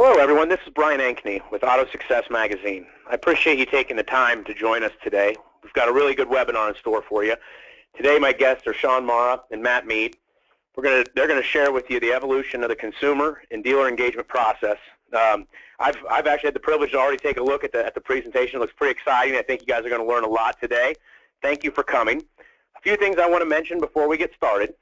Hello everyone, this is Brian Ankney with Auto Success Magazine. I appreciate you taking the time to join us today. We've got a really good webinar in store for you. Today my guests are Sean Marra and Mead. They're going to share with you the evolution of the consumer and dealer engagement process. I've actually had the privilege to already take a look at the presentation. It looks pretty exciting. I think you guys are going to learn a lot today. Thank you for coming. A few things I want to mention before we get started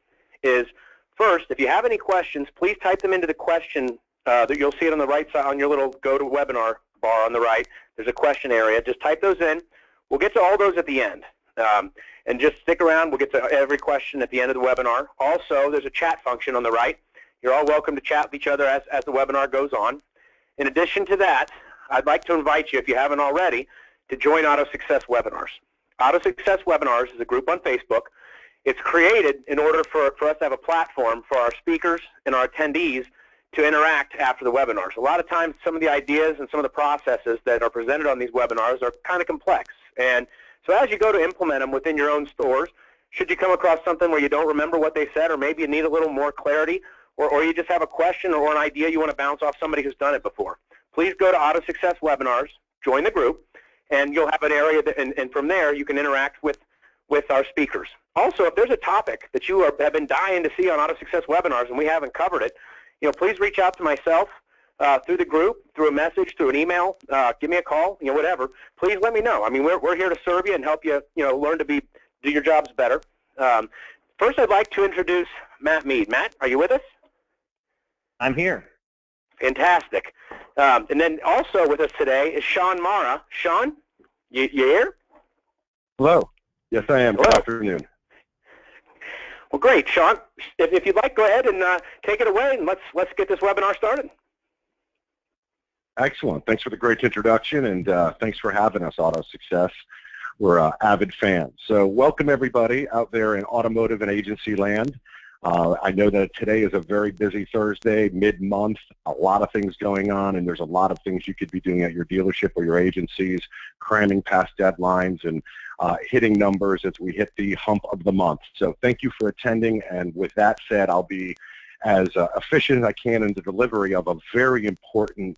is, first, if you have any questions, please type them into the question that you'll see it on the right side on your little GoToWebinar bar on the right. There's a question area. Just type those in. We'll get to all those at the end. And just stick around. We'll get to every question at the end of the webinar. Also, there's a chat function on the right. You're all welcome to chat with each other as the webinar goes on. In addition to that, I'd like to invite you, if you haven't already, to join Auto Success Webinars. Auto Success Webinars is a group on Facebook. It's created in order for us to have a platform for our speakers and our attendees to interact after the webinars. A lot of times some of the ideas and some of the processes that are presented on these webinars are kind of complex. And so as you go to implement them within your own stores, should you come across something where you don't remember what they said, or maybe you need a little more clarity, or you just have a question or an idea you want to bounce off somebody who's done it before, please go to Auto Success Webinars, join the group, and you'll have an area that, and from there you can interact with our speakers. Also, if there's a topic that you have been dying to see on Auto Success Webinars and we haven't covered it, please reach out to myself through the group, through a message, through an email, give me a call, whatever. Please let me know. I mean, we're here to serve you and help you, learn to do your jobs better. First, I'd like to introduce Mead. Matt, are you with us? I'm here. Fantastic. And then also with us today is Sean Marra. Sean, you here? Hello. Yes, I am. Hello. Good afternoon. Well, great, Sean. If you'd like, go ahead and take it away, and let's get this webinar started. Excellent. Thanks for the great introduction, and thanks for having us, Auto Success. We're avid fans. So welcome, everybody out there in automotive and agency land. I know that today is a very busy Thursday, mid-month, a lot of things going on, and there's a lot of things you could be doing at your dealership or your agencies, cramming past deadlines and hitting numbers as we hit the hump of the month. So thank you for attending, and with that said, I'll be as efficient as I can in the delivery of a very important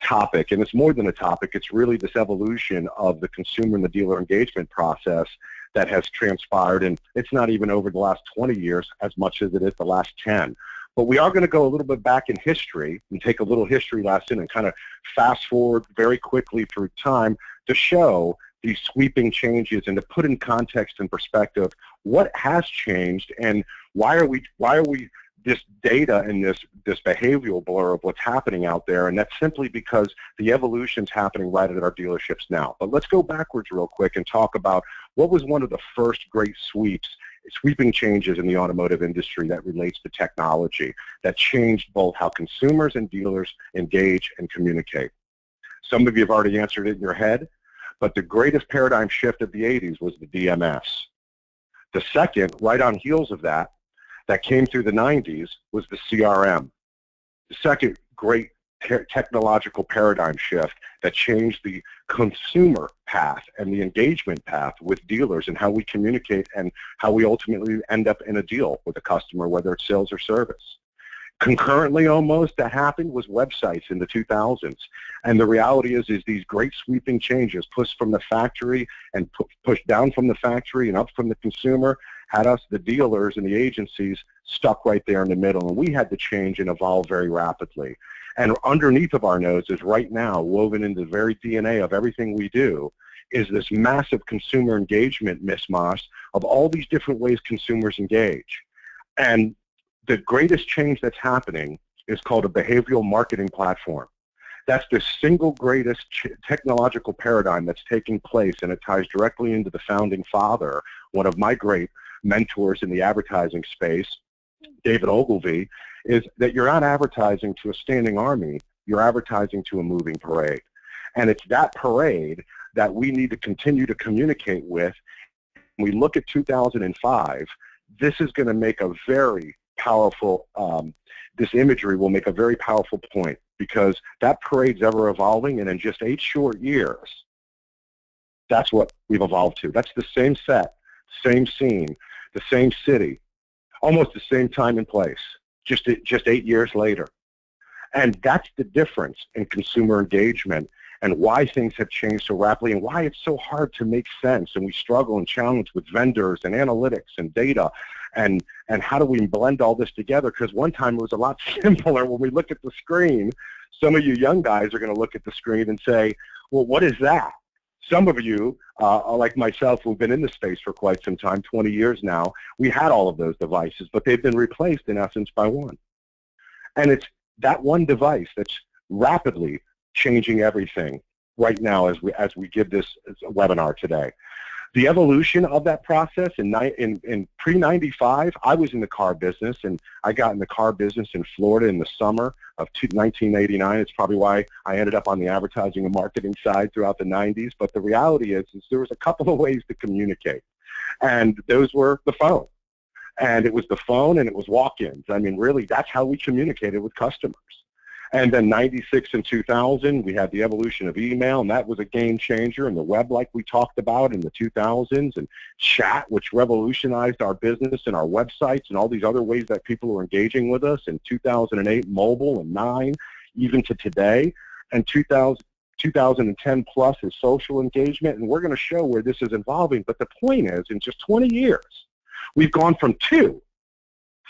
topic, and it's more than a topic, it's really this evolution of the consumer and the dealer engagement process that has transpired, and it's not even over the last 20 years as much as it is the last 10. But we are going to go a little bit back in history and take a little history lesson and kind of fast forward very quickly through time to show these sweeping changes and to put in context and perspective what has changed and why are we this data and this behavioral blur of what's happening out there, and that's simply because the evolution's happening right at our dealerships now. But let's go backwards real quick and talk about what was one of the first great sweeping changes in the automotive industry that relates to technology that changed both how consumers and dealers engage and communicate. Some of you have already answered it in your head, but the greatest paradigm shift of the 80s was the DMS. The second, right on heels of that came through the 90s was the CRM. The second great technological paradigm shift that changed the consumer path and the engagement path with dealers and how we communicate and how we ultimately end up in a deal with a customer, whether it's sales or service. Concurrently almost that happened was websites in the 2000s. And the reality is these great sweeping changes pushed from the factory and pushed down from the factory and up from the consumer had us, the dealers and the agencies, stuck right there in the middle. And we had to change and evolve very rapidly. And underneath of our noses right now, woven into the very DNA of everything we do, is this massive consumer engagement mismatch of all these different ways consumers engage. And the greatest change that's happening is called a behavioral marketing platform. That's the single greatest technological paradigm that's taking place, and it ties directly into the founding father, one of my great mentors in the advertising space, David Ogilvy, is that you're not advertising to a standing army, you're advertising to a moving parade. And it's that parade that we need to continue to communicate with. When we look at 2005, this is going to make a very powerful, this imagery will make a very powerful point, because that parade's ever evolving, and in just 8 short years, that's what we've evolved to. That's the same set, same scene, the same city, almost the same time and place, just 8 years later. And that's the difference in consumer engagement and why things have changed so rapidly and why it's so hard to make sense. And we struggle and challenge with vendors and analytics and data and how do we blend all this together? Because one time it was a lot simpler. When we look at the screen, some of you young guys are going to look at the screen and say, well, what is that? Some of you, like myself, who've been in the space for quite some time, 20 years now, we had all of those devices, but they've been replaced in essence by one. And it's that one device that's rapidly changing everything right now as we give this webinar today. The evolution of that process in pre-95, I was in the car business, and I got in the car business in Florida in the summer of 1989. It's probably why I ended up on the advertising and marketing side throughout the 90s. But the reality is there was a couple of ways to communicate, and those were the phone. And it was the phone and it was walk-ins. I mean, really, that's how we communicated with customers. And then 96 and 2000, we had the evolution of email, and that was a game changer, and the web like we talked about in the 2000s, and chat, which revolutionized our business and our websites and all these other ways that people were engaging with us in 2008, mobile, and 9, even to today, and 2010 plus is social engagement, and we're going to show where this is evolving. But the point is, in just 20 years, we've gone from 2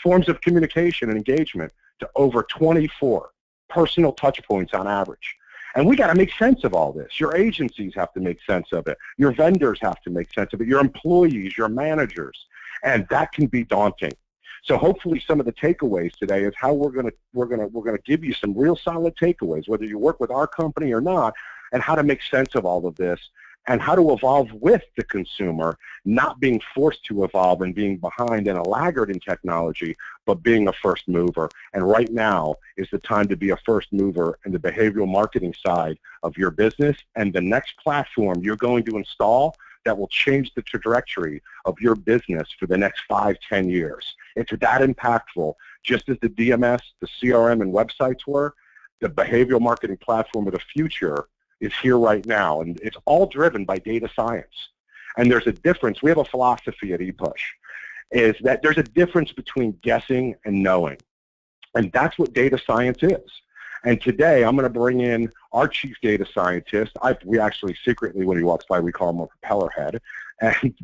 forms of communication and engagement to over 24 personal touch points on average. And we got to make sense of all this. Your agencies have to make sense of it. Your vendors have to make sense of it. Your employees, your managers. And that can be daunting. So hopefully some of the takeaways today is how we're going to give you some real solid takeaways, whether you work with our company or not, and how to make sense of all of this and how to evolve with the consumer, not being forced to evolve and being behind and a laggard in technology, but being a first mover. And right now is the time to be a first mover in the behavioral marketing side of your business. And the next platform you're going to install that will change the trajectory of your business for the next 5, 10 years. It's that impactful. Just as the DMS, the CRM, and websites were, the behavioral marketing platform of the future is here right now, and it's all driven by data science. And there's a difference. We have a philosophy at ePush, is that there's a difference between guessing and knowing. And that's what data science is. And today, I'm going to bring in our chief data scientist. We actually secretly, when he walks by, we call him a propeller head. And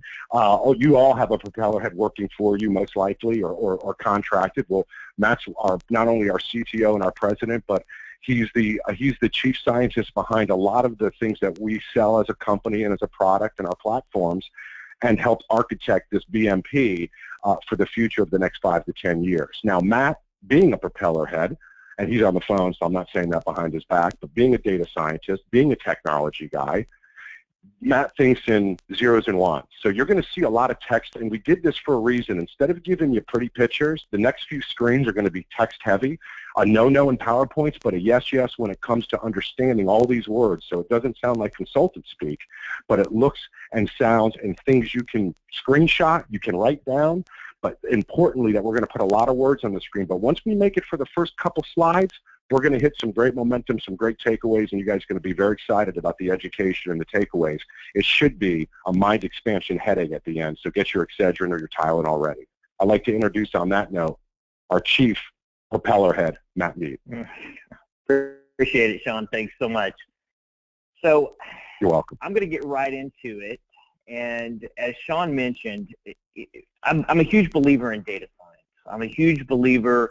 you all have a propeller head working for you, most likely, or contracted. Well, Matt's not only our CTO and our president, but he's the chief scientist behind a lot of the things that we sell as a company and as a product and our platforms, and help architect this BMP for the future of the next 5 to 10 years. Now, Matt, being a propeller head, and he's on the phone, so I'm not saying that behind his back, but being a data scientist, being a technology guy, Matt thinks in zeros and ones. So you're going to see a lot of text, and we did this for a reason. Instead of giving you pretty pictures, the next few screens are going to be text-heavy, a no-no in PowerPoints, but a yes-yes when it comes to understanding all these words. So it doesn't sound like consultant speak, but it looks and sounds and things you can screenshot, you can write down, but importantly that we're going to put a lot of words on the screen. But once we make it for the first couple slides, we're going to hit some great momentum, some great takeaways, and you guys are going to be very excited about the education and the takeaways. It should be a mind expansion headache at the end, so get your Excedrin or your Tylenol already. I'd like to introduce on that note our chief propeller head, Matt Mead. Appreciate it, Sean. Thanks so much. So you're welcome. I'm going to get right into it. And as Sean mentioned, I'm a huge believer in data science. I'm a huge believer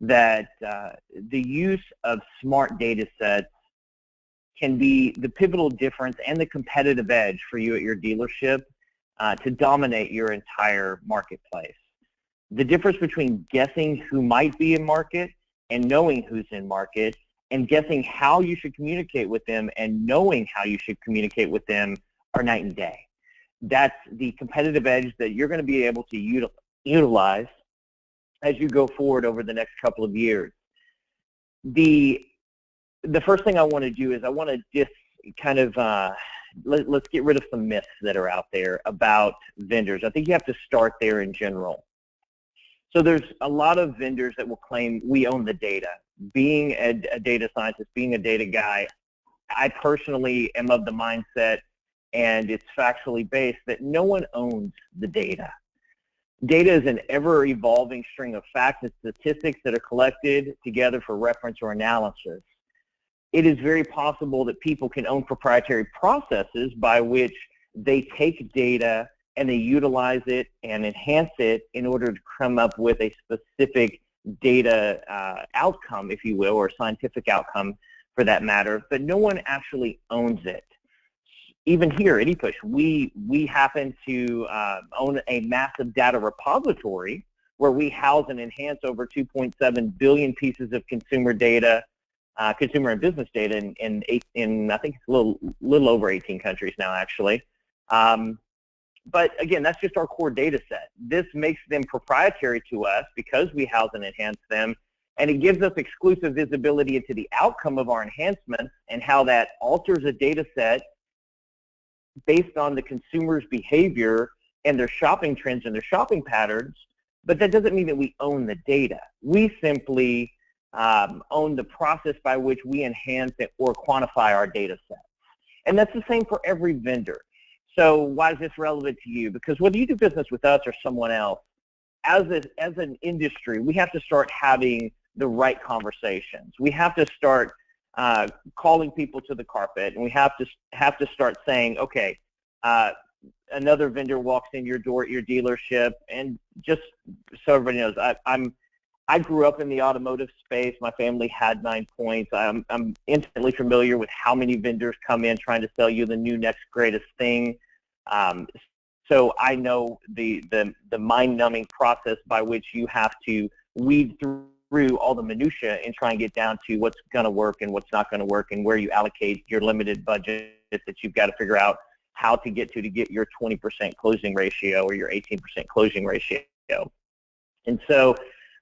that the use of smart data sets can be the pivotal difference and the competitive edge for you at your dealership to dominate your entire marketplace. The difference between guessing who might be in market and knowing who's in market, and guessing how you should communicate with them and knowing how you should communicate with them are night and day. That's the competitive edge that you're going to be able to utilize as you go forward over the next couple of years. The first thing I want to do is I want to just kind of let's get rid of some myths that are out there about vendors. I think you have to start there in general. So there's a lot of vendors that will claim we own the data. Being a data scientist, being a data guy, I personally am of the mindset, and it's factually based, that no one owns the data. Data is an ever-evolving string of facts and statistics that are collected together for reference or analysis. It is very possible that people can own proprietary processes by which they take data and they utilize it and enhance it in order to come up with a specific data outcome, if you will, or scientific outcome for that matter, but no one actually owns it. Even here at ePush, we happen to own a massive data repository where we house and enhance over 2.7 billion pieces of consumer data, consumer and business data in I think it's a little over 18 countries now, actually. But again, that's just our core data set. This makes them proprietary to us because we house and enhance them, and it gives us exclusive visibility into the outcome of our enhancements and how that alters a data set based on the consumer's behavior and their shopping trends and their shopping patterns. But that doesn't mean that we own the data. We simply own the process by which we enhance it or quantify our data sets. And that's the same for every vendor. So why is this relevant to you? Because whether you do business with us or someone else, as an industry, we have to start having the right conversations. We have to start calling people to the carpet, and we have to start saying, okay, another vendor walks in your door at your dealership, and just so everybody knows, I grew up in the automotive space. My family had 9 points. I'm instantly familiar with how many vendors come in trying to sell you the new next greatest thing. So I know the mind-numbing process by which you have to weed through all the minutia and try and get down to what's going to work and what's not going to work, and where you allocate your limited budget that you've got to figure out how to get your 20% closing ratio or your 18% closing ratio. And so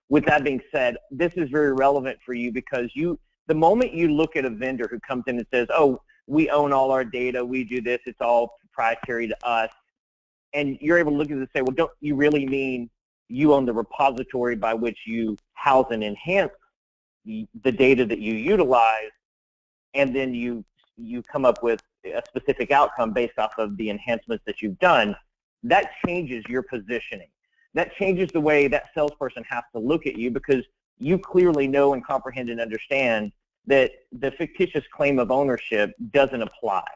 with that being said, this is very relevant for you because the moment you look at a vendor who comes in and says, oh, we own all our data, we do this, it's all proprietary to us, and you're able to look at it and say, well, don't you really mean you own the repository by which you house and enhance the data that you utilize, and then you come up with a specific outcome based off of the enhancements that you've done? That changes your positioning. That changes the way that salesperson has to look at you, because you clearly know and comprehend and understand that the fictitious claim of ownership doesn't apply.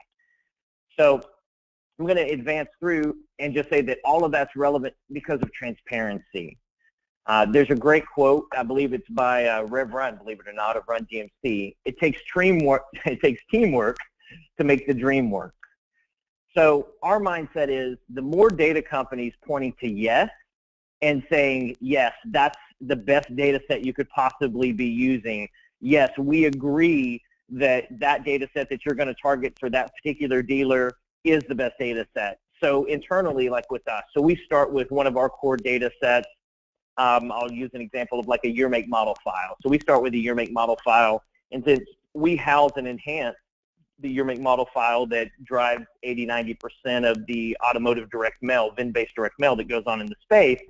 So I'm going to advance through and just say that all of that's relevant because of transparency. There's a great quote, I believe it's by Rev Run, believe it or not, of Run DMC. It takes teamwork to make the dream work. So our mindset is the more data companies pointing to yes and saying, yes, that's the best data set you could possibly be using. Yes, we agree that that data set that you're going to target for that particular dealer is the best data set. So internally, like with us, so we start with one of our core data sets. I'll use an example of like a year, make, model file. So we start with a year, make, model file, and since we house and enhance the year, make, model file that drives 80–90% of the automotive direct mail, VIN-based direct mail that goes on in the space,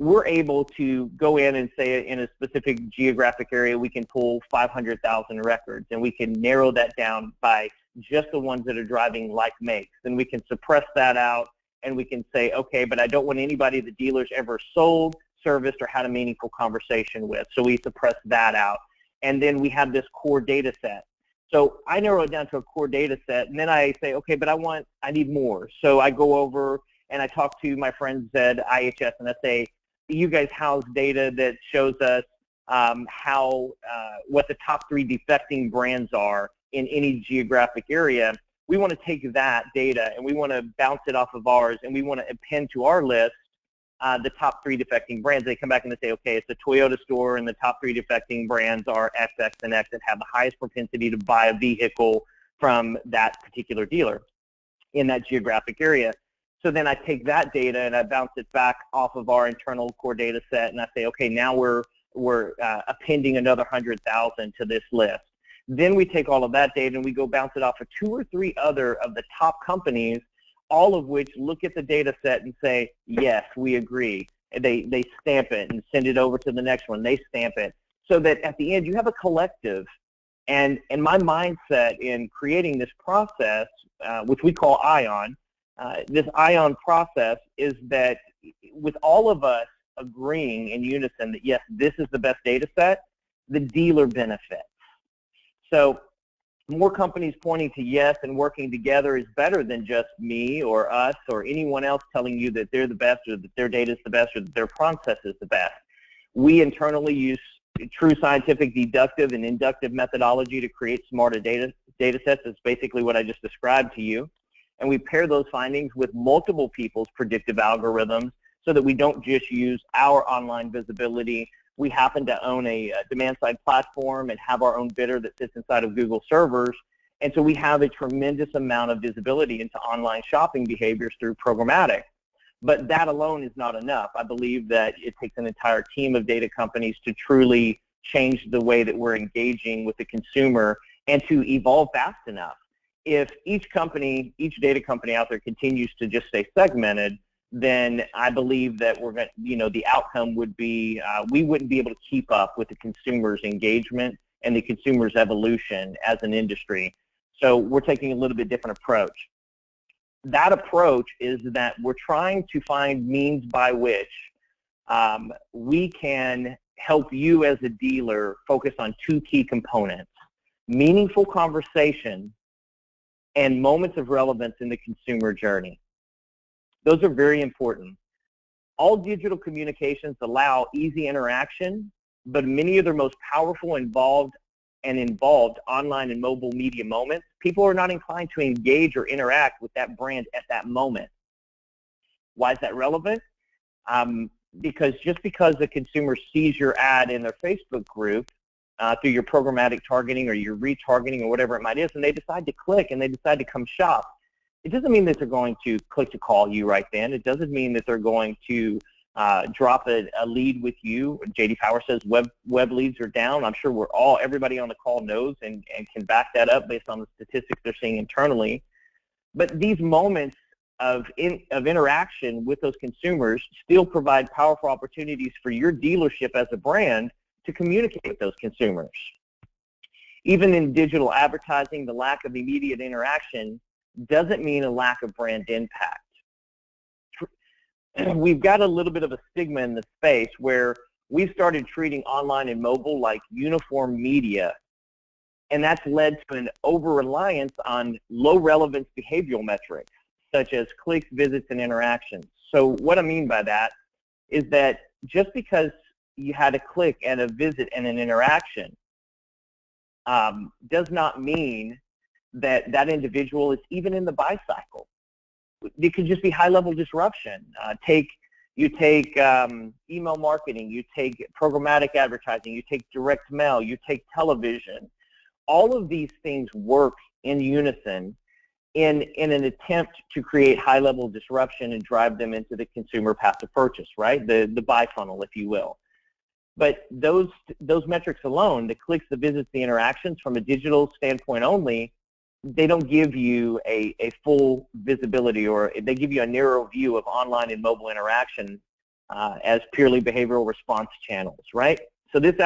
we're able to go in and say in a specific geographic area we can pull 500,000 records, and we can narrow that down by just the ones that are driving like makes. And we can suppress that out, and we can say, okay, but I don't want anybody the dealer's ever sold, serviced, or had a meaningful conversation with. So we suppress that out. And then we have this core data set. So I narrow it down to a core data set, and then I say, okay, but I need more. So I go over and I talk to my friends at IHS, and I say, you guys house data that shows us what the top 3 defecting brands are in any geographic area. We want to take that data and we want to bounce it off of ours, and we want to append to our list the top 3 defecting brands. They come back and they say, okay, it's a Toyota store, and the top 3 defecting brands are X, X, and X that have the highest propensity to buy a vehicle from that particular dealer in that geographic area. So then I take that data and I bounce it back off of our internal core data set, and I say, okay, now we're appending another 100,000 to this list. Then we take all of that data and we go bounce it off of 2 or 3 other of the top companies, all of which look at the data set and say, yes, we agree. They stamp it and send it over to the next one. They stamp it, so that at the end you have a collective. And my mindset in creating this process, which we call ION, this ION process, is that with all of us agreeing in unison that yes, this is the best data set, the dealer benefits. So more companies pointing to yes and working together is better than just me or us or anyone else telling you that they're the best or that their data is the best or that their process is the best. We internally use true scientific deductive and inductive methodology to create smarter data sets. That's basically what I just described to you. And we pair those findings with multiple people's predictive algorithms so that we don't just use our online visibility. We happen to own a demand-side platform and have our own bidder that sits inside of Google servers. And so we have a tremendous amount of visibility into online shopping behaviors through programmatic. But that alone is not enough. I believe that it takes an entire team of data companies to truly change the way that we're engaging with the consumer and to evolve fast enough. If each data company out there continues to just stay segmented, then I believe that we're going to, the outcome would be we wouldn't be able to keep up with the consumer's engagement and the consumer's evolution as an industry. So we're taking a little bit different approach. That approach is that we're trying to find means by which we can help you as a dealer focus on two key components: meaningful conversation and moments of relevance in the consumer journey. Those are very important. All digital communications allow easy interaction, but many of their most powerful, involved online and mobile media moments, people are not inclined to engage or interact with that brand at that moment. Why is that relevant? Because just because the consumer sees your ad in their Facebook group through your programmatic targeting or your retargeting or whatever it might is, and they decide to click and they decide to come shop, it doesn't mean that they're going to click to call you right then. It doesn't mean that they're going to drop a lead with you. J.D. Power says web leads are down. I'm sure everybody on the call knows and can back that up based on the statistics they're seeing internally. But these moments of interaction with those consumers still provide powerful opportunities for your dealership as a brand to communicate with those consumers. Even in digital advertising, the lack of immediate interaction doesn't mean a lack of brand impact. We've got a little bit of a stigma in the space where we've started treating online and mobile like uniform media, and that's led to an over-reliance on low-relevance behavioral metrics, such as clicks, visits, and interactions. So what I mean by that is that just because you had a click and a visit and an interaction does not mean that that individual is even in the buy cycle. It could just be high-level disruption. You take email marketing, you take programmatic advertising, you take direct mail, you take television. All of these things work in unison in an attempt to create high-level disruption and drive them into the consumer path to purchase, right? The buy funnel, if you will. But those metrics alone, the clicks, the visits, the interactions, from a digital standpoint only, they don't give you a full visibility, or they give you a narrow view of online and mobile interaction as purely behavioral response channels, right? So this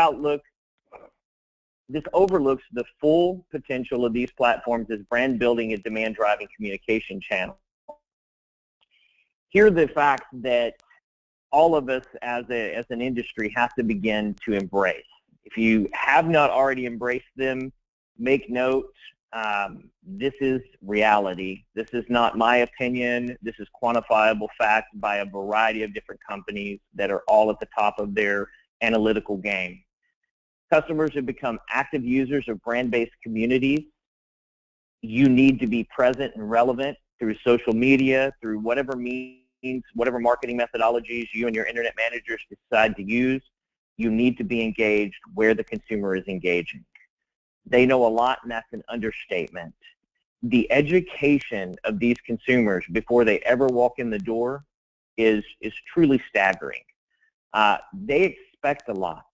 overlooks the full potential of these platforms as brand building and demand driving communication channels. Here are the facts that all of us as an industry have to begin to embrace. If you have not already embraced them, make note. This is reality. This is not my opinion. This is quantifiable fact by a variety of different companies that are all at the top of their analytical game. Customers have become active users of brand-based communities. You need to be present and relevant through social media, through whatever means, whatever marketing methodologies you and your internet managers decide to use. You need to be engaged where the consumer is engaging. They know a lot, and that's an understatement. The education of these consumers before they ever walk in the door is truly staggering. They expect a lot.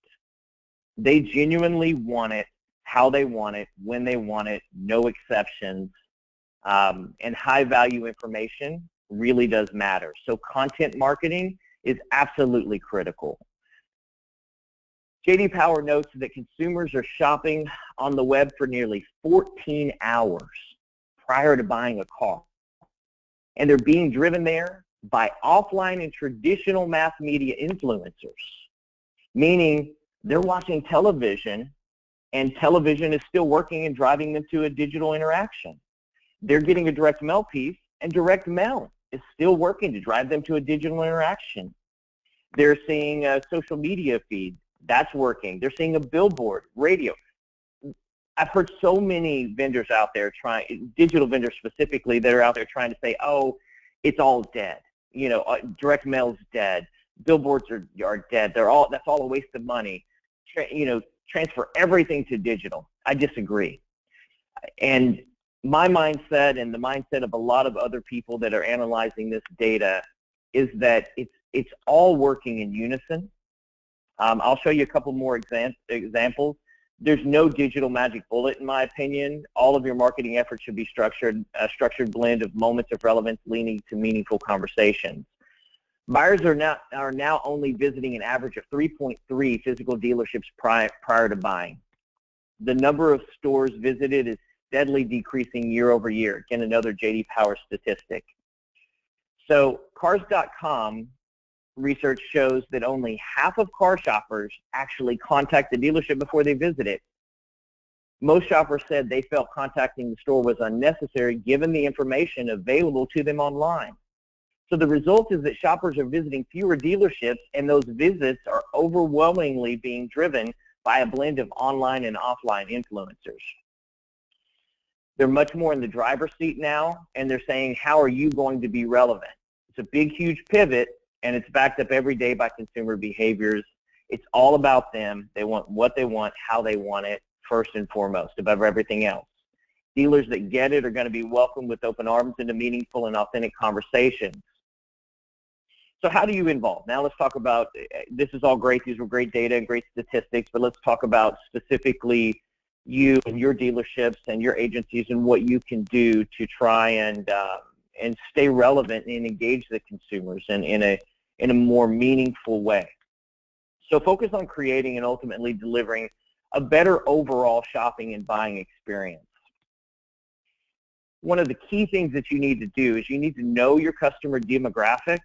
They genuinely want it, how they want it, when they want it, no exceptions, and high-value information really does matter. So content marketing is absolutely critical. J.D. Power notes that consumers are shopping on the web for nearly 14 hours prior to buying a car. And they're being driven there by offline and traditional mass media influencers, meaning they're watching television and television is still working and driving them to a digital interaction. They're getting a direct mail piece and direct mail is still working to drive them to a digital interaction. They're seeing a social media feed, that's working. They're seeing a billboard, radio. I've heard so many vendors out there digital vendors specifically, that are out there trying to say, oh, it's all dead. You know, direct mail's dead. Billboards are dead. That's all a waste of money. Transfer everything to digital. I disagree. And my mindset and the mindset of a lot of other people that are analyzing this data is that it's all working in unison. I'll show you a couple more examples. There's no digital magic bullet, in my opinion. All of your marketing efforts should be a structured blend of moments of relevance leading to meaningful conversations. Buyers are now only visiting an average of 3.3 physical dealerships prior to buying. The number of stores visited is steadily decreasing year over year. Again, another J.D. Power statistic. So Cars.com research shows that only half of car shoppers actually contact the dealership before they visit it. Most shoppers said they felt contacting the store was unnecessary given the information available to them online. So the result is that shoppers are visiting fewer dealerships, and those visits are overwhelmingly being driven by a blend of online and offline influencers. They're much more in the driver's seat now, and they're saying, how are you going to be relevant? It's a big, huge pivot, and it's backed up every day by consumer behaviors. It's all about them. They want what they want, how they want it, first and foremost, above everything else. Dealers that get it are going to be welcomed with open arms into meaningful and authentic conversations. So how do you involve? Now let's talk about, this is all great, these were great data and great statistics, but let's talk about specifically you and your dealerships and your agencies and what you can do to try and stay relevant and engage the consumers in a more meaningful way. So focus on creating and ultimately delivering a better overall shopping and buying experience. One of the key things that you need to do is you need to know your customer demographic,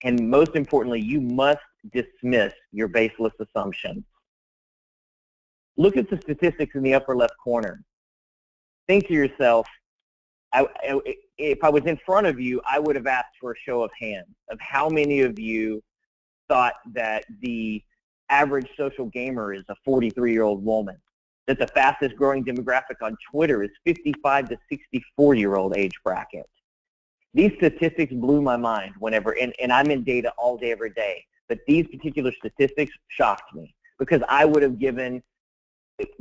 and most importantly, you must dismiss your baseless assumptions. Look at the statistics in the upper left corner. Think to yourself, if I was in front of you, I would have asked for a show of hands of how many of you thought that the average social gamer is a 43-year-old woman, that the fastest growing demographic on Twitter is 55 to 64-year-old age bracket. These statistics blew my mind whenever, and I'm in data all day, every day, but these particular statistics shocked me because I would have given,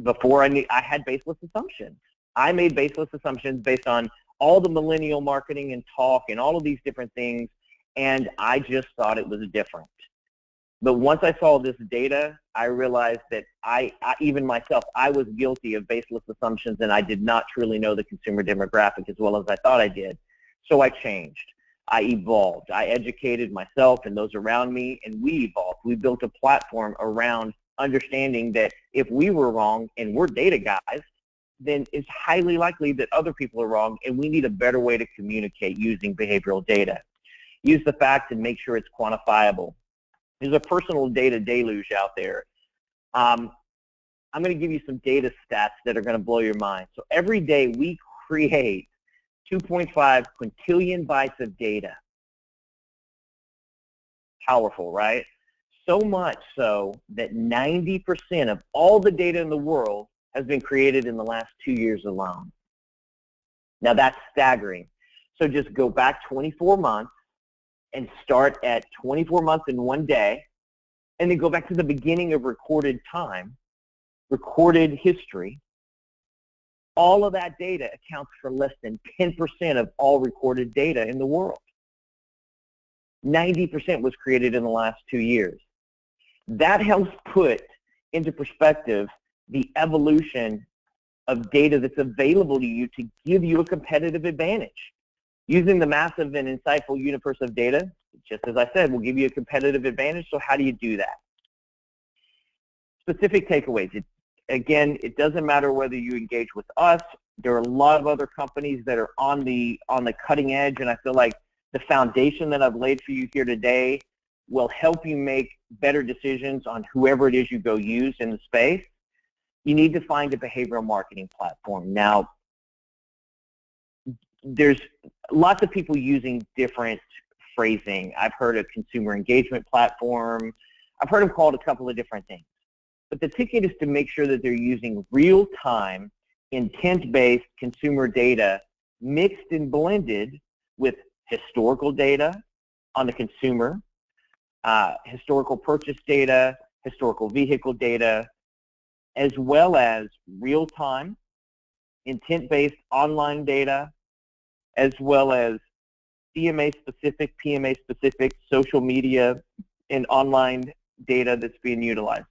before I had baseless assumptions. I made baseless assumptions based on all the millennial marketing and talk and all of these different things, and I just thought it was different. But once I saw this data, I realized that even myself, I was guilty of baseless assumptions, and I did not truly know the consumer demographic as well as I thought I did. So I changed. I evolved. I educated myself and those around me, and we evolved. We built a platform around understanding that if we were wrong, and we're data guys, then it's highly likely that other people are wrong, and we need a better way to communicate using behavioral data. Use the facts and make sure it's quantifiable. There's a personal data deluge out there. I'm going to give you some data stats that are going to blow your mind. So every day we create 2.5 quintillion bytes of data. Powerful, right? So much so that 90% of all the data in the world has been created in the last 2 years alone. Now that's staggering. So just go back 24 months and start at 24 months in one day, and then go back to the beginning of recorded time, recorded history. All of that data accounts for less than 10% of all recorded data in the world. 90% was created in the last 2 years. That helps put into perspective the evolution of data that's available to you to give you a competitive advantage. Using the massive and insightful universe of data, just as I said, will give you a competitive advantage. So how do you do that? Specific takeaways. Again, it doesn't matter whether you engage with us. There are a lot of other companies that are on the cutting edge, and I feel like the foundation that I've laid for you here today will help you make better decisions on whoever it is you go use in the space. You need to find a behavioral marketing platform. Now, there's lots of people using different phrasing. I've heard of consumer engagement platform. I've heard them called a couple of different things. But the ticket is to make sure that they're using real-time, intent-based consumer data mixed and blended with historical data on the consumer, historical purchase data, historical vehicle data, as well as real-time, intent-based online data, as well as CMA-specific, PMA-specific, social media, and online data that's being utilized.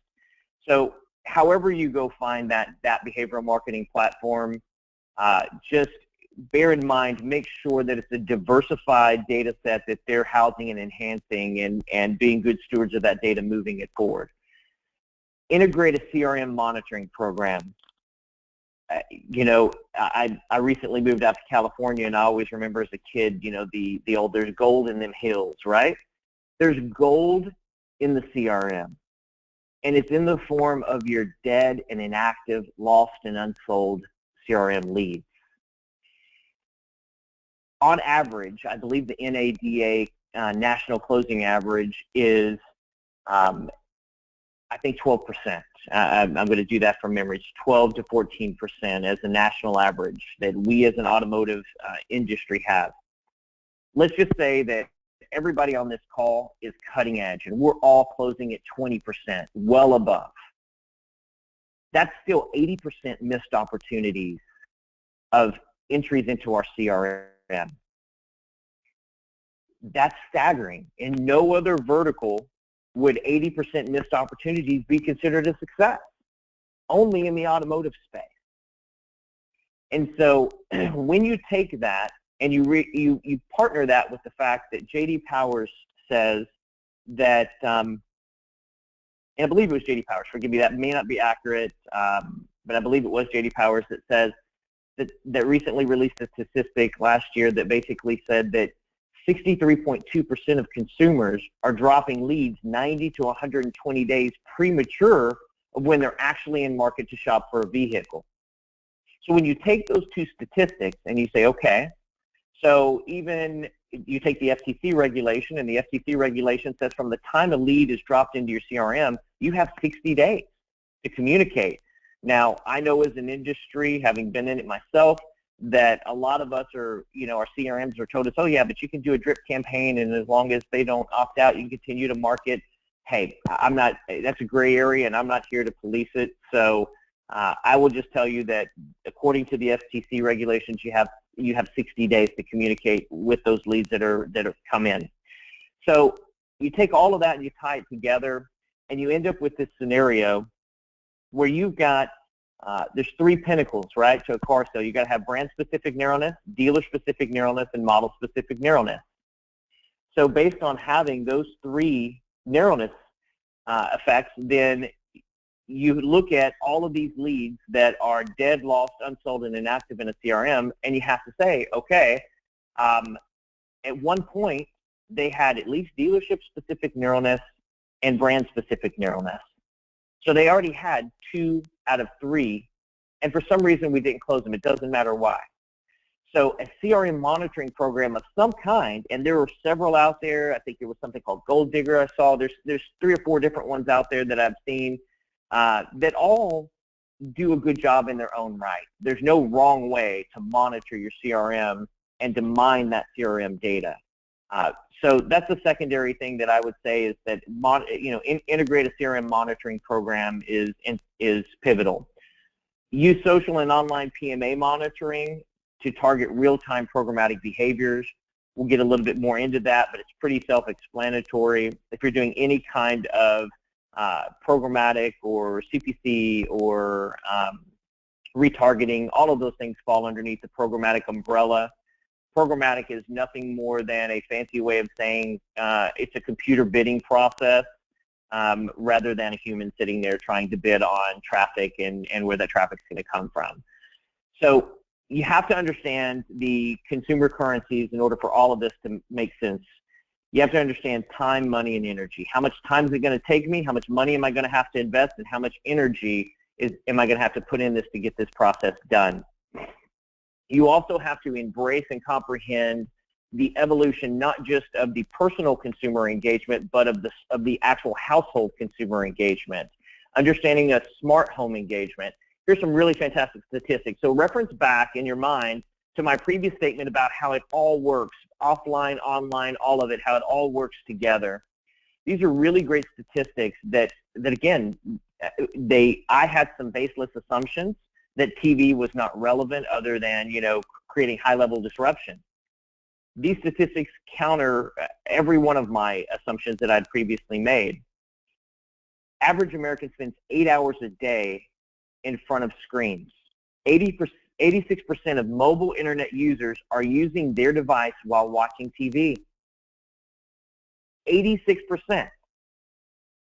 So however you go find that behavioral marketing platform, just bear in mind, make sure that it's a diversified data set that they're housing and enhancing and being good stewards of that data, moving it forward. Integrate a CRM monitoring program. You know, I recently moved out to California, and I always remember as a kid, you know, the old, there's gold in them hills, right? There's gold in the CRM, and it's in the form of your dead and inactive, lost and unsold CRM leads. On average, I believe the NADA national closing average is, I think 12%. I'm going to do that from memory. It's 12 to 14% as a national average that we as an automotive industry have. Let's just say that everybody on this call is cutting edge, and we're all closing at 20%, well above. That's still 80% missed opportunities of entries into our CRM. That's staggering. In no other vertical would 80% missed opportunities be considered a success, only in the automotive space. And so when you take that and you partner that with the fact that J.D. Powers says that, and I believe it was J.D. Powers, forgive me, that may not be accurate, but I believe it was J.D. Powers that says that recently released a statistic last year that basically said that 63.2% of consumers are dropping leads 90 to 120 days premature of when they're actually in market to shop for a vehicle. So when you take those two statistics and you say, okay, so even you take the FTC regulation, and the FTC regulation says from the time a lead is dropped into your CRM, you have 60 days to communicate. Now, I know as an industry, having been in it myself, that a lot of us are, you know, our CRMs are told us, oh yeah, but you can do a drip campaign, and as long as they don't opt out, you can continue to market. Hey, I'm not, that's a gray area, and I'm not here to police it. So I will just tell you that according to the FTC regulations, you have 60 days to communicate with those leads that have come in. So you take all of that and you tie it together, and you end up with this scenario where you've got there's three pinnacles, right, to a car sale. You've got to have brand-specific narrowness, dealer-specific narrowness, and model-specific narrowness. So based on having those three narrowness effects, then you look at all of these leads that are dead, lost, unsold, and inactive in a CRM, and you have to say, okay, at one point, they had at least dealership-specific narrowness and brand-specific narrowness. So they already had 2 out of 3, and for some reason we didn't close them. It doesn't matter why. So a CRM monitoring program of some kind, and there were several out there. I think there was something called Gold Digger I saw. There's 3 or 4 different ones out there that I've seen that all do a good job in their own right. There's no wrong way to monitor your CRM and to mine that CRM data. So that's the secondary thing that I would say is that integrate a CRM monitoring program is pivotal. Use social and online PMA monitoring to target real-time programmatic behaviors. We'll get a little bit more into that, but it's pretty self-explanatory. If you're doing any kind of programmatic or CPC or retargeting, all of those things fall underneath the programmatic umbrella. Programmatic is nothing more than a fancy way of saying it's a computer bidding process rather than a human sitting there trying to bid on traffic and where that traffic's going to come from. So, you have to understand the consumer currencies in order for all of this to make sense. You have to understand time, money, and energy. How much time is it going to take me? How much money am I going to have to invest? And how much energy am I going to have to put in this to get this process done? You also have to embrace and comprehend the evolution not just of the personal consumer engagement, but of the actual household consumer engagement. Understanding a smart home engagement. Here's some really fantastic statistics. So reference back in your mind to my previous statement about how it all works, offline, online, all of it, how it all works together. These are really great statistics that again, I had some baseless assumptions that TV was not relevant other than, creating high-level disruption. These statistics counter every one of my assumptions that I'd previously made. Average American spends 8 hours a day in front of screens. 86% of mobile internet users are using their device while watching TV. 86%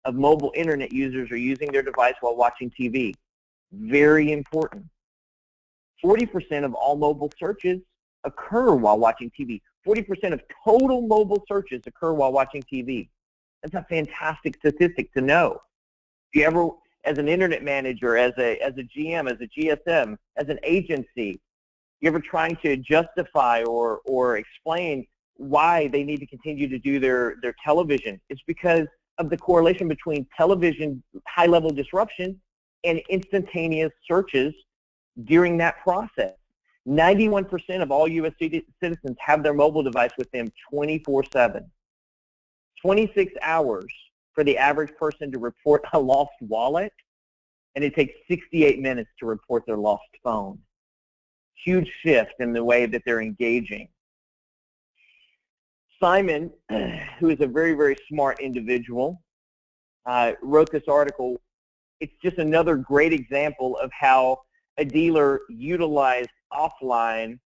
of mobile internet users are using their device while watching TV. Very important. 40% of all mobile searches occur while watching TV. 40% of total mobile searches occur while watching TV. That's a fantastic statistic to know. If you ever, as an internet manager, as a GM, as a GSM, as an agency, you ever trying to justify or explain why they need to continue to do their television, it's because of the correlation between television high-level disruption and instantaneous searches during that process. 91% of all U.S. citizens have their mobile device with them 24/7. 26 hours for the average person to report a lost wallet, and it takes 68 minutes to report their lost phone. Huge shift in the way that they're engaging. Simon, who is a very, very smart individual, wrote this article. It's just another great example of how a dealer utilized offline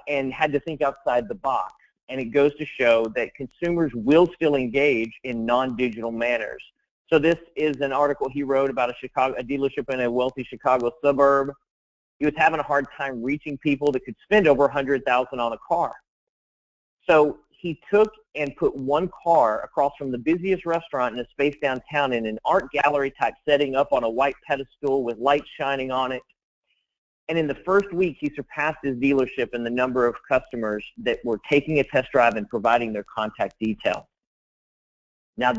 and had to think outside the box. And it goes to show that consumers will still engage in non-digital manners. So this is an article he wrote about a dealership in a wealthy Chicago suburb. He was having a hard time reaching people that could spend over $100,000 on a car. So he took and put one car across from the busiest restaurant in a space downtown in an art gallery type setting up on a white pedestal with lights shining on it. And in the first week, he surpassed his dealership in the number of customers that were taking a test drive and providing their contact details. Now,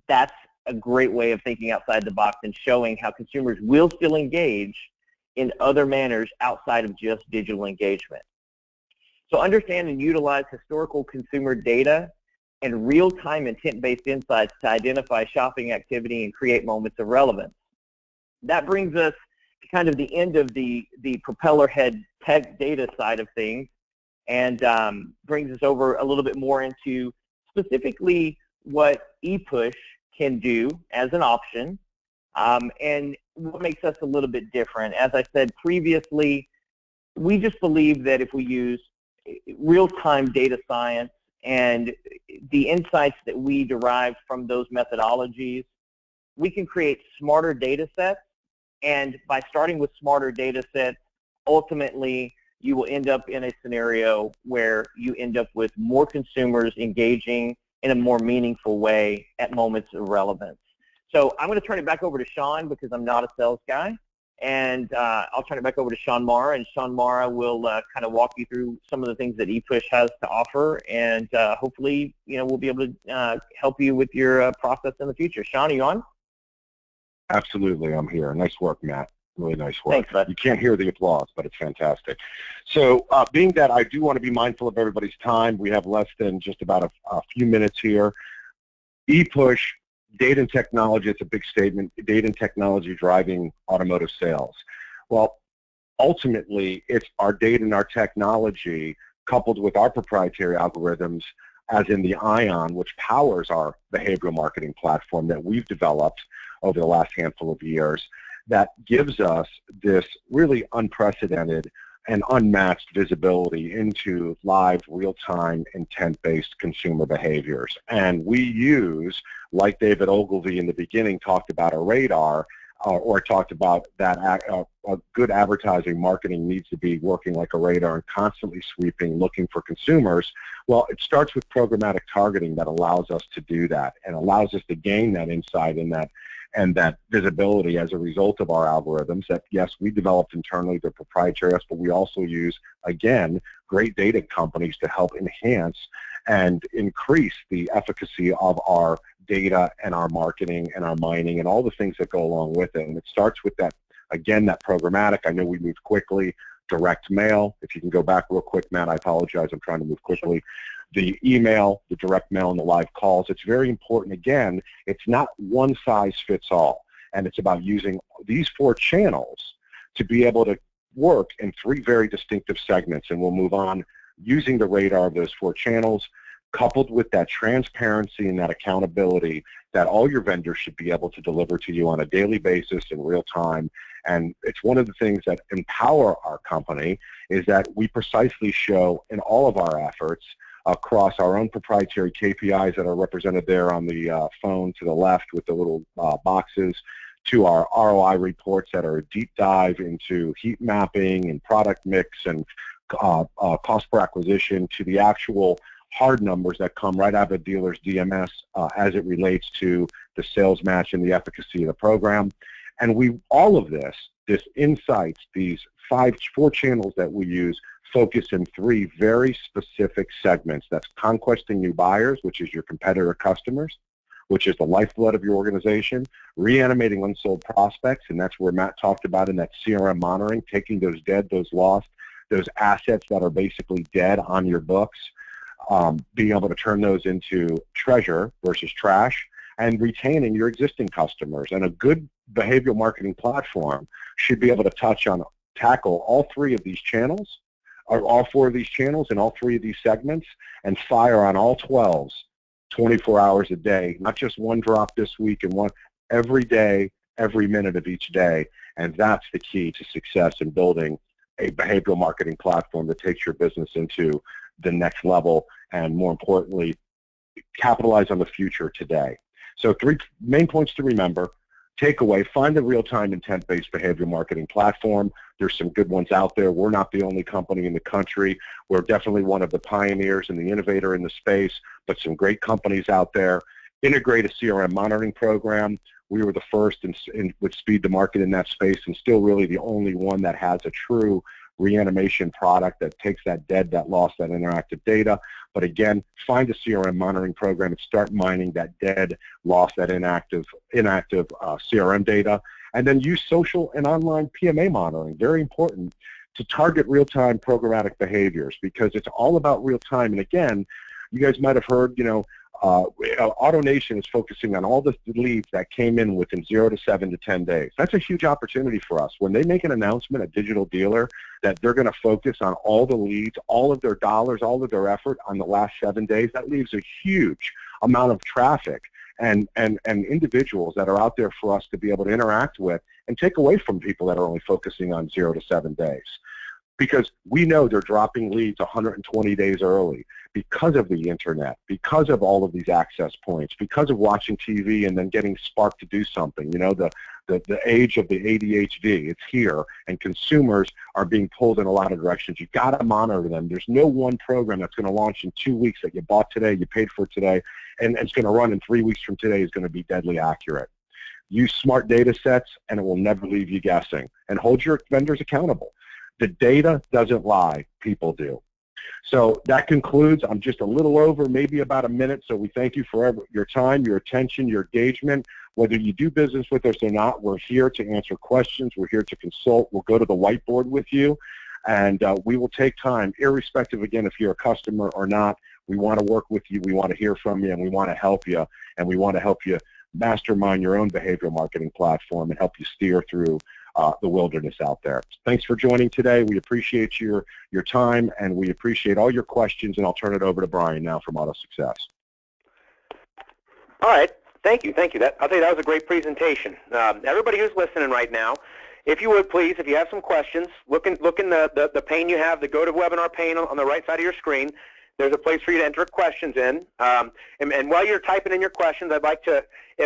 that's a great way of thinking outside the box and showing how consumers will still engage in other manners outside of just digital engagement. So understand and utilize historical consumer data and real-time intent-based insights to identify shopping activity and create moments of relevance. That brings us to kind of the end of the propeller head tech data side of things, and brings us over a little bit more into specifically what ePush can do as an option, and what makes us a little bit different. As I said previously, we just believe that if we use real-time data science and the insights that we derive from those methodologies, we can create smarter data sets. And by starting with smarter data sets, ultimately you will end up in a scenario where you end up with more consumers engaging in a more meaningful way at moments of relevance. So I'm going to turn it back over to Sean because I'm not a sales guy. And I'll turn it back over to Sean Marra, and Sean Marra will kind of walk you through some of the things that ePush has to offer, and hopefully, we'll be able to help you with your process in the future. Sean, are you on? Absolutely, I'm here. Nice work, Matt. Really nice work. Thanks, bud. You can't hear the applause, but it's fantastic. So being that I do want to be mindful of everybody's time, we have less than just about a few minutes here. ePush, data and technology, it's a big statement, data and technology driving automotive sales. Well, ultimately, it's our data and our technology coupled with our proprietary algorithms, as in the ION, which powers our behavioral marketing platform that we've developed over the last handful of years, that gives us this really unprecedented and unmatched visibility into live, real-time, intent-based consumer behaviors. And we use, like David Ogilvy in the beginning talked about a radar, or I talked about that a good advertising marketing needs to be working like a radar and constantly sweeping, looking for consumers. Well, it starts with programmatic targeting that allows us to do that and allows us to gain that insight and that visibility as a result of our algorithms that, yes, we developed internally, they're proprietary, but we also use, again, great data companies to help enhance and increase the efficacy of our data and our marketing and our mining and all the things that go along with it. And it starts with that, again, that programmatic. I know we moved quickly. Direct mail. If you can go back real quick, Matt, I apologize. I'm trying to move quickly. The email, the direct mail, and the live calls. It's very important. Again, it's not one size fits all. And it's about using these 4 channels to be able to work in 3 very distinctive segments. And we'll move on using the radar of those 4 channels, coupled with that transparency and that accountability that all your vendors should be able to deliver to you on a daily basis in real time. And it's one of the things that empower our company is that we precisely show in all of our efforts across our own proprietary KPIs that are represented there on the phone to the left with the little boxes, to our ROI reports that are a deep dive into heat mapping and product mix and cost per acquisition, to the actual hard numbers that come right out of the dealer's DMS as it relates to the sales match and the efficacy of the program. And all of this insights, these 4 channels that we use, focus in 3 very specific segments. That's conquesting new buyers, which is your competitor customers, which is the lifeblood of your organization, reanimating unsold prospects, and that's where Matt talked about in that CRM monitoring, taking those dead, those lost, those assets that are basically dead on your books, being able to turn those into treasure versus trash, and retaining your existing customers. And a good behavioral marketing platform should be able to tackle all 3 of these channels, or all 4 of these channels and all 3 of these segments, and fire on all 12s 24 hours a day, not just one drop this week and one every day, every minute of each day. And that's the key to success in building a behavioral marketing platform that takes your business into the next level and, more importantly, capitalize on the future today. So 3 main points to remember. Takeaway, find a real-time intent-based behavioral marketing platform. There's some good ones out there. We're not the only company in the country. We're definitely one of the pioneers and the innovator in the space, but some great companies out there. Integrate a CRM monitoring program. We were the first with speed to market in that space, and still really the only one that has a true reanimation product that takes that dead, that lost, that interactive data. But again, find a CRM monitoring program and start mining that dead, lost, that inactive CRM data. And then use social and online PMA monitoring, very important, to target real-time programmatic behaviors, because it's all about real-time. And again, you guys might have heard, AutoNation is focusing on all the leads that came in within 0 to 7 to 10 days. That's a huge opportunity for us. When they make an announcement, a digital dealer, that they're going to focus on all the leads, all of their dollars, all of their effort on the last 7 days, that leaves a huge amount of traffic and individuals that are out there for us to be able to interact with and take away from people that are only focusing on 0 to 7 days. Because we know they're dropping leads 120 days early because of the internet, because of all of these access points, because of watching TV and then getting sparked to do something. The age of the ADHD, it's here, and consumers are being pulled in a lot of directions. You've got to monitor them. There's no one program that's going to launch in 2 weeks that you bought today, you paid for today, and it's going to run in 3 weeks from today is going to be deadly accurate. Use smart data sets, and it will never leave you guessing. And hold your vendors accountable. The data doesn't lie, people do. So that concludes. I'm just a little over, maybe about a minute, so we thank you for your time, your attention, your engagement. Whether you do business with us or not, we're here to answer questions. We're here to consult. We'll go to the whiteboard with you, and we will take time, irrespective, again, if you're a customer or not. We want to work with you. We want to hear from you, and we want to help you, and we want to help you mastermind your own behavioral marketing platform and help you steer through the wilderness out there. Thanks for joining today. We appreciate your time, and we appreciate all your questions, and I'll turn it over to Brian now from Auto Success. All right. Thank you. I'll tell you, that was a great presentation. Everybody who's listening right now, if you would please, if you have some questions, look in the pane you have, the GoToWebinar pane on the right side of your screen. there's a place for you to enter questions in. And while you're typing in your questions, I'd like to,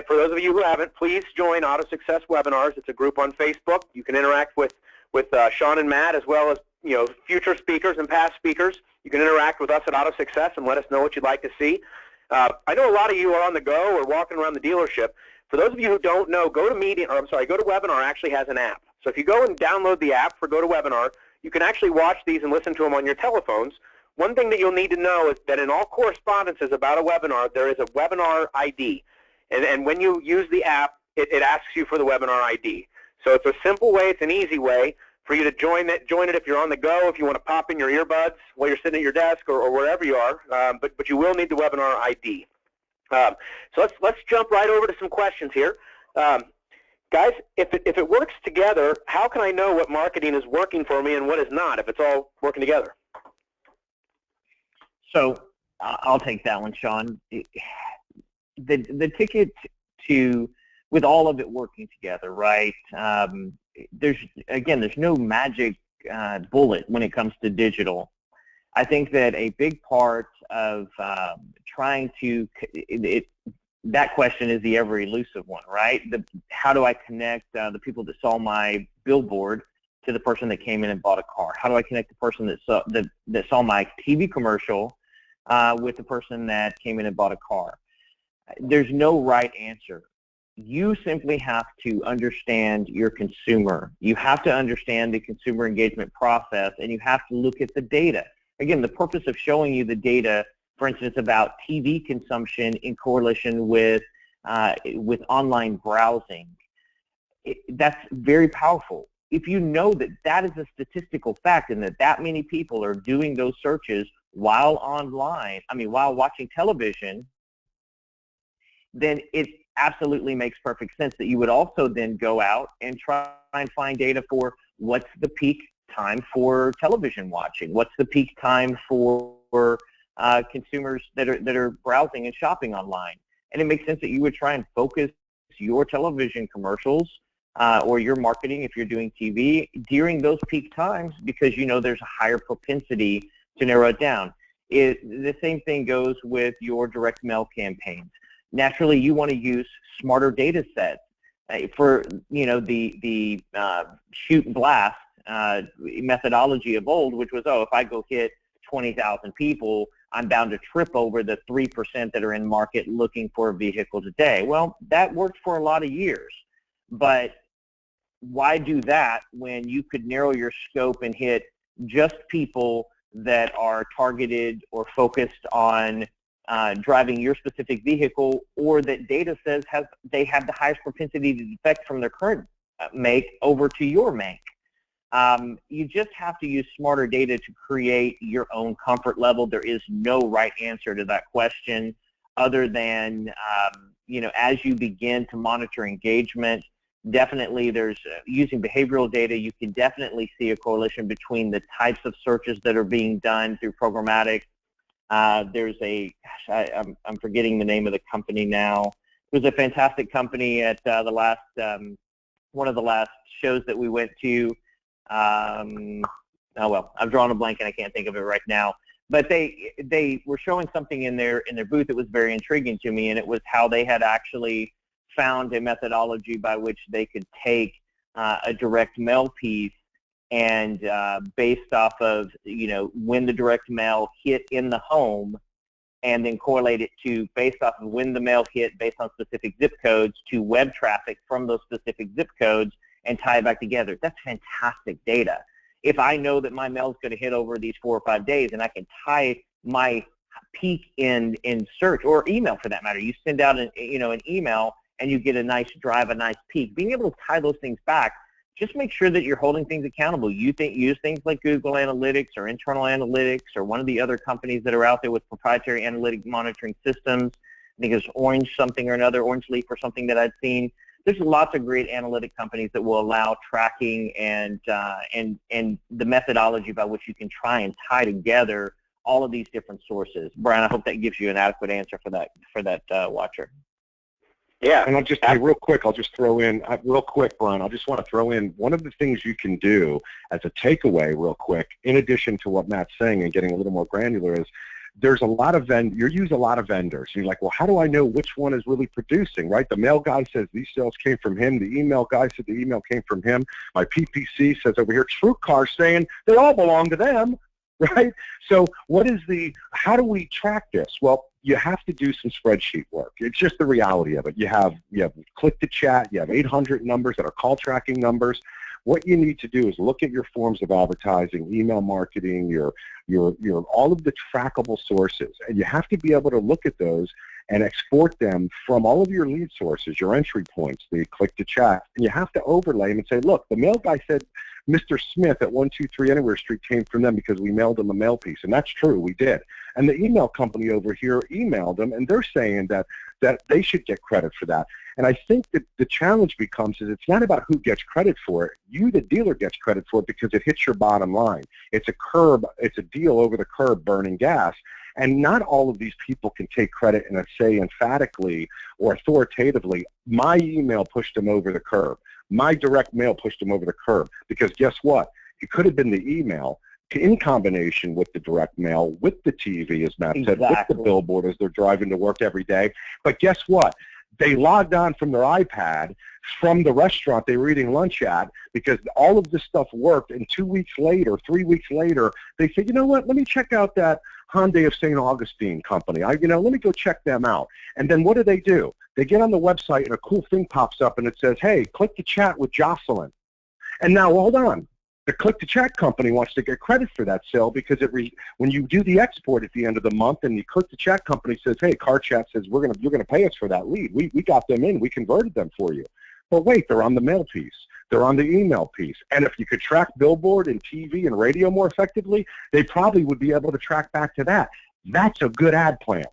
for those of you who haven't, please join Auto Success Webinars. It's a group on Facebook. You can interact with Sean and Matt, as well as future speakers and past speakers. You can interact with us at Auto Success and let us know what you'd like to see. I know a lot of you are on the go or walking around the dealership. For those of you who don't know, go to Webinar actually has an app. So if you go and download the app for GoToWebinar, you can actually watch these and listen to them on your telephones. One thing that you'll need to know is that in all correspondences about a webinar, there is a webinar ID. And when you use the app, it asks you for the webinar ID. So it's a simple way, it's an easy way for you to join it if you're on the go, if you want to pop in your earbuds while you're sitting at your desk or wherever you are, but you will need the webinar ID. So let's jump right over to some questions here. Guys, if it works together, how can I know what marketing is working for me and what is not if it's all working together? So I'll take that one, Sean. The ticket to, with all of it working together, right? There's no magic bullet when it comes to digital. I think that a big part of trying to, that question is the ever elusive one, right? How do I connect the people that saw my billboard to the person that came in and bought a car? How do I connect the person that saw my TV commercial with the person that came in and bought a car? There's no right answer. You simply have to understand your consumer. You have to understand the consumer engagement process, and you have to look at the data. Again, the purpose of showing you the data, for instance, about TV consumption in correlation with online browsing, that's very powerful. If you know that that is a statistical fact and that many people are doing those searches while while watching television, then it absolutely makes perfect sense that you would also then go out and try and find data for what's the peak time for television watching, what's the peak time for consumers that are browsing and shopping online. And it makes sense that you would try and focus your television commercials or your marketing, if you're doing TV, during those peak times, because there's a higher propensity to narrow it down. The same thing goes with your direct mail campaigns. Naturally, you want to use smarter data sets for the shoot and blast methodology of old, which was, if I go hit 20,000 people, I'm bound to trip over the 3% that are in market looking for a vehicle today. Well, that worked for a lot of years, but why do that when you could narrow your scope and hit just people that are targeted or focused on driving your specific vehicle, or that data says they have the highest propensity to defect from their current make over to your make? You just have to use smarter data to create your own comfort level. There is no right answer to that question other than, as you begin to monitor engagement, definitely there's, using behavioral data, you can definitely see a correlation between the types of searches that are being done through programmatic. There's I'm forgetting the name of the company now. It was a fantastic company at one of the last shows that we went to. I've drawn a blank and I can't think of it right now. But they were showing something in their booth that was very intriguing to me, and it was how they had actually found a methodology by which they could take a direct mail piece and based off of when the direct mail hit in the home, and then correlate it to based off of when the mail hit based on specific zip codes to web traffic from those specific zip codes, and tie it back together. That's fantastic data. If I know that my mail is going to hit over these 4 or 5 days, and I can tie my peak in search or email for that matter, you send out an email and you get a nice drive, a nice peak. Being able to tie those things back, just make sure that you're holding things accountable. Use things like Google Analytics or internal analytics or one of the other companies that are out there with proprietary analytic monitoring systems. I think it's Orange something or another, Orange Leaf or something that I've seen. There's lots of great analytic companies that will allow tracking and the methodology by which you can try and tie together all of these different sources. Brian, I hope that gives you an adequate answer for that watcher. Yeah, and I'll just real quick, Brian, I just want to throw in one of the things you can do as a takeaway real quick, in addition to what Matt's saying and getting a little more granular, is there's a lot of you use a lot of vendors. You're like, well, how do I know which one is really producing, right? The mail guy says these sales came from him. The email guy said the email came from him. My PPC says over here, TrueCar saying they all belong to them, right? So how do we track this? Well, you have to do some spreadsheet work. It's just the reality of it. You have click to chat, you have 800 numbers that are call tracking numbers. What you need to do is look at your forms of advertising, email marketing, your all of the trackable sources, and you have to be able to look at those and export them from all of your lead sources, your entry points, the click to chat, and you have to overlay them and say, look, the mail guy said Mr. Smith at 123 Anywhere Street came from them because we mailed them a mail piece, and that's true, we did. And the email company over here emailed them, and they're saying that they should get credit for that. And I think that the challenge becomes is it's not about who gets credit for it. You, the dealer, gets credit for it because it hits your bottom line. It's a deal over the curb burning gas. And not all of these people can take credit and say emphatically or authoritatively, my email pushed them over the curb. My direct mail pushed them over the curb. Because guess what? It could have been the email in combination with the direct mail, with the TV, as Matt said, with the billboard as they're driving to work every day. But guess what? They logged on from their iPad from the restaurant they were eating lunch at because all of this stuff worked, and 2 weeks later, 3 weeks later, they said, you know what, let me check out that Hyundai of St. Augustine company. Let me go check them out. And then what do? They get on the website and a cool thing pops up and it says, hey, click to chat with Jocelyn. And now, hold on. The click-to-chat company wants to get credit for that sale because when you do the export at the end of the month and the click-to-chat company says, hey, CarChat says you're gonna pay us for that lead. We got them in. We converted them for you. But wait, they're on the mail piece. They're on the email piece. And if you could track billboard and TV and radio more effectively, they probably would be able to track back to that. That's a good ad plan.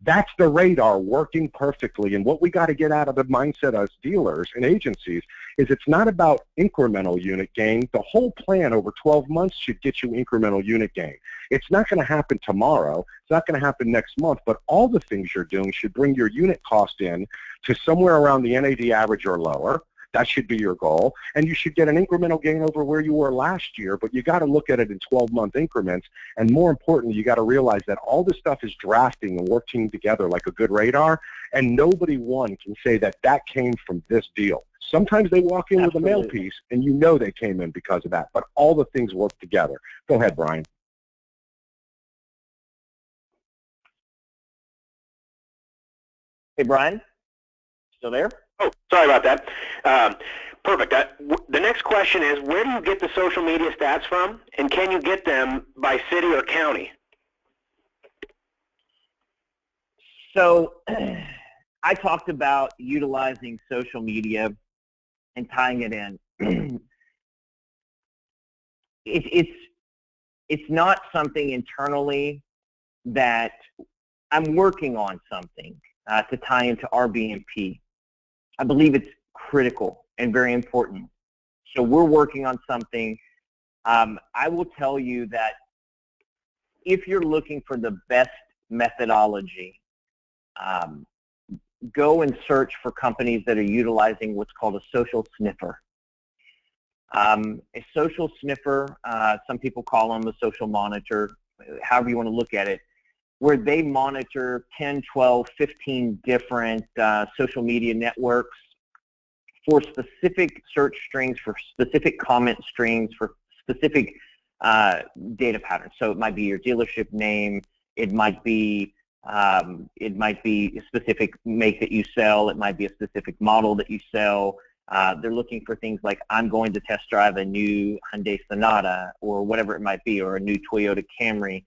That's the radar working perfectly. And what we got to get out of the mindset as dealers and agencies is it's not about incremental unit gain. The whole plan over 12 months should get you incremental unit gain. It's not going to happen tomorrow. It's not going to happen next month. But all the things you're doing should bring your unit cost in to somewhere around the NAD average or lower. That should be your goal. And you should get an incremental gain over where you were last year, but you got to look at it in 12-month increments. And more importantly, you got to realize that all this stuff is drafting and working together like a good radar, and nobody can say that came from this deal. Sometimes they walk in with a mail piece, and you know they came in because of that, but all the things work together. Go ahead, Brian. Hey, Brian, still there? Oh, sorry about that. Perfect. The next question is, where do you get the social media stats from, and can you get them by city or county? So I talked about utilizing social media and tying it in. It's not something internally that I'm working on something to tie into RBMP. I believe it's critical and very important. So we're working on something. I will tell you that if you're looking for the best methodology, go and search for companies that are utilizing what's called a social sniffer. A social sniffer, some people call them a social monitor, however you want to look at it, where they monitor 10, 12, 15 different social media networks for specific search strings, for specific comment strings, for specific data patterns. So it might be your dealership name, it might be a specific make that you sell, it might be a specific model that you sell. They're looking for things like, I'm going to test drive a new Hyundai Sonata, or whatever it might be, or a new Toyota Camry.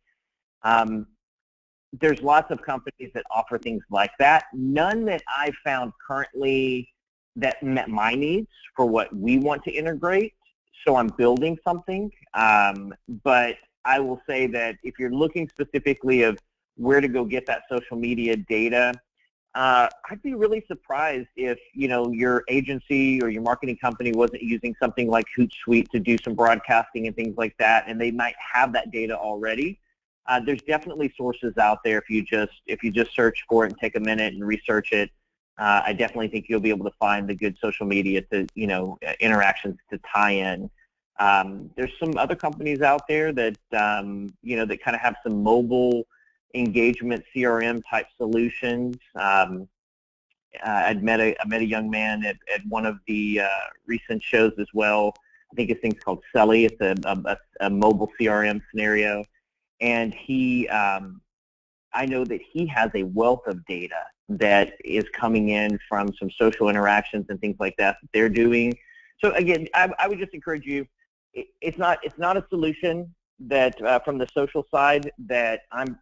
There's lots of companies that offer things like that. None that I've found currently that met my needs for what we want to integrate. So I'm building something. But I will say that if you're looking specifically of where to go get that social media data, I'd be really surprised if your agency or your marketing company wasn't using something like Hootsuite to do some broadcasting and things like that, and they might have that data already. There's definitely sources out there if you just search for it and take a minute and research it. I definitely think you'll be able to find the good social media to interactions to tie in. There's some other companies out there that that kind of have some mobile engagement CRM type solutions. I met a young man at one of the recent shows as well. I think his thing's called Selly. It's a mobile CRM scenario, and he I know that he has a wealth of data that is coming in from some social interactions and things like that they're doing. So again, I would just encourage you. It's not a solution that from the social side that I'm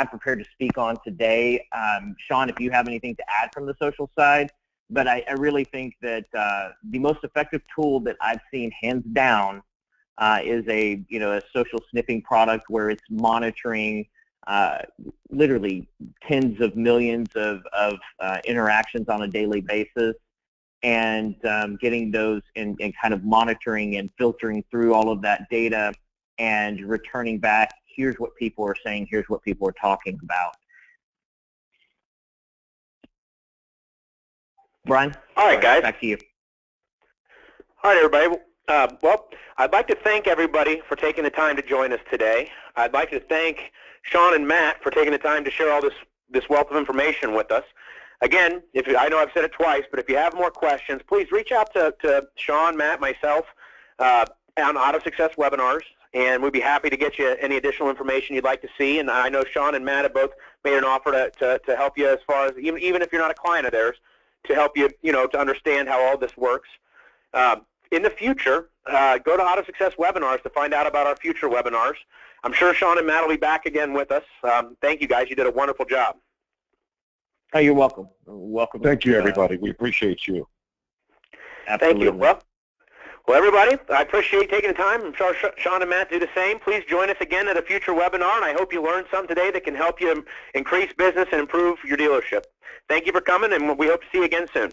prepared to speak on today. Sean, if you have anything to add from the social side, but I really think that the most effective tool that I've seen hands down is a social sniffing product where it's monitoring literally tens of millions of interactions on a daily basis, and getting those and kind of monitoring and filtering through all of that data and returning back, here's what people are saying, here's what people are talking about. Brian? All right, guys. Back to you. All right, everybody. Well, I'd like to thank everybody for taking the time to join us today. I'd like to thank Sean and Matt for taking the time to share all this wealth of information with us. Again, I know I've said it twice, but if you have more questions, please reach out to Sean, Matt, myself on Auto Success webinars, and we'd be happy to get you any additional information you'd like to see. And I know Sean and Matt have both made an offer to help you as far as, even if you're not a client of theirs, to help you, to understand how all this works. In the future, go to Auto Success webinars to find out about our future webinars. I'm sure Sean and Matt will be back again with us. Thank you, guys. You did a wonderful job. Oh, you're welcome. Welcome. Thank you, everybody. We appreciate you. Absolutely. Thank you. Well, everybody, I appreciate you taking the time. I'm sure Sean and Matt do the same. Please join us again at a future webinar, and I hope you learned something today that can help you increase business and improve your dealership. Thank you for coming, and we hope to see you again soon.